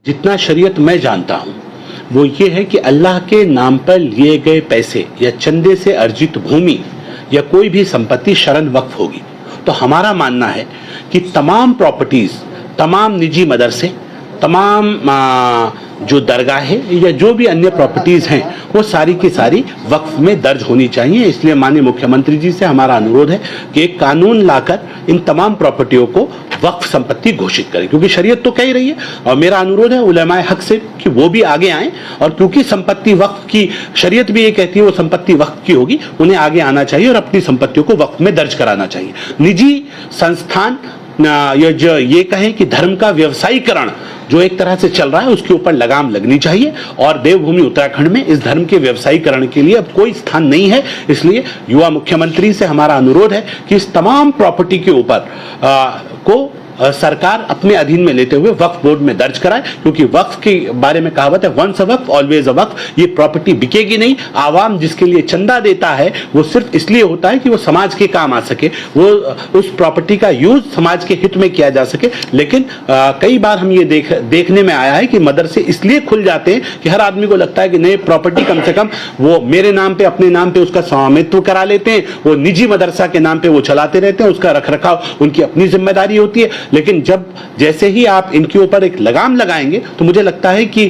जितना शरीयत मैं जानता हूँ वो ये है कि अल्लाह के नाम पर लिए गए पैसे या चंदे से अर्जित भूमि या कोई भी संपत्ति शरन वक्फ होगी। तो हमारा मानना है कि तमाम प्रॉपर्टीज, तमाम निजी मदरसे, तमाम जो दरगाहें या जो भी अन्य प्रॉपर्टीज हैं वो सारी की सारी वक्फ में दर्ज होनी चाहिए। इसलिए माननीय मुख्यमंत्री जी से हमारा अनुरोध है कि एक कानून लाकर इन तमाम प्रॉपर्टियों को वक्फ संपत्ति घोषित करें, क्योंकि शरीयत तो कह ही रही है। और मेरा अनुरोध है उलमाए हक से कि वो भी आगे आएं, और क्योंकि संपत्ति वक्फ की शरीयत भी ये कहती है वो संपत्ति वक्फ की होगी, उन्हें आगे आना चाहिए और अपनी संपत्तियों को वक्फ में दर्ज कराना चाहिए। निजी संस्थान ये कहें कि धर्म का व्यवसायीकरण जो एक तरह से चल रहा है उसके ऊपर लगाम लगनी चाहिए, और देवभूमि उत्तराखंड में इस धर्म के व्यवसायीकरण के लिए अब कोई स्थान नहीं है। इसलिए युवा मुख्यमंत्री से हमारा अनुरोध है कि इस तमाम प्रॉपर्टी के ऊपर को सरकार अपने अधीन में लेते हुए वक्फ बोर्ड में दर्ज कराए, क्योंकि वक्फ के बारे में कहावत है once a Waqf always a वक्फ। ये प्रॉपर्टी बिकेगी नहीं। आवाम जिसके लिए चंदा देता है वो सिर्फ इसलिए होता है कि वो समाज के काम आ सके, वो उस प्रॉपर्टी का यूज समाज के हित में किया जा सके। लेकिन कई बार हम ये देखने में आया है कि मदरसे इसलिए खुल जाते हैं कि हर आदमी को लगता है कि नहीं, प्रॉपर्टी कम से कम वो मेरे नाम पे, अपने नाम पे उसका स्वामित्व करा लेते हैं, वो निजी मदरसा के नाम पे वो चलाते रहते हैं, उसका रखरखाव उनकी अपनी जिम्मेदारी होती है। लेकिन जब जैसे ही आप इनके ऊपर एक लगाम लगाएंगे तो मुझे लगता है कि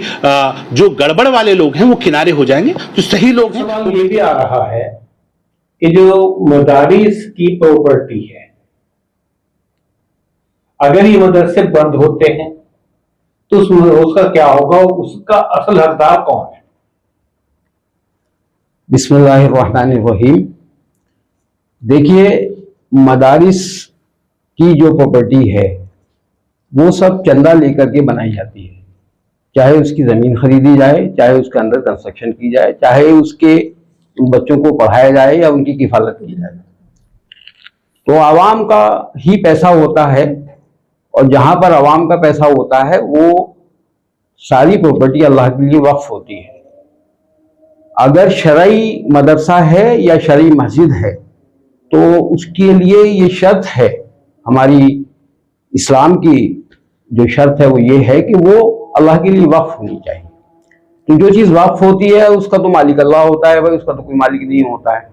जो गड़बड़ वाले लोग हैं वो किनारे हो जाएंगे, जो सही लोग हैं। सवाल ये भी आ रहा है कि जो मदारिस की प्रॉपर्टी है, अगर ये मदरसे बंद होते हैं तो उसका क्या होगा, उसका असल हकदार कौन है? बिस्मिल्लाहिर्रहमानिर्रहीम। देखिए, मदारिस की जो प्रॉपर्टी है वो सब चंदा लेकर के बनाई जाती है। चाहे उसकी ज़मीन खरीदी जाए, चाहे उसके अंदर कंस्ट्रक्शन की जाए, चाहे उसके बच्चों को पढ़ाया जाए या उनकी किफालत की जाए, तो आवाम का ही पैसा होता है। और जहाँ पर आवाम का पैसा होता है वो सारी प्रॉपर्टी अल्लाह के लिए वक्फ होती है। अगर शरई मदरसा है या शरई मस्जिद है तो उसके लिए ये शर्त है, हमारी इस्लाम की जो शर्त है वो ये है कि वो अल्लाह के लिए वक्फ होनी चाहिए। तो जो चीज़ वक्फ होती है उसका तो मालिक अल्लाह होता है भाई, उसका तो कोई मालिक नहीं होता है।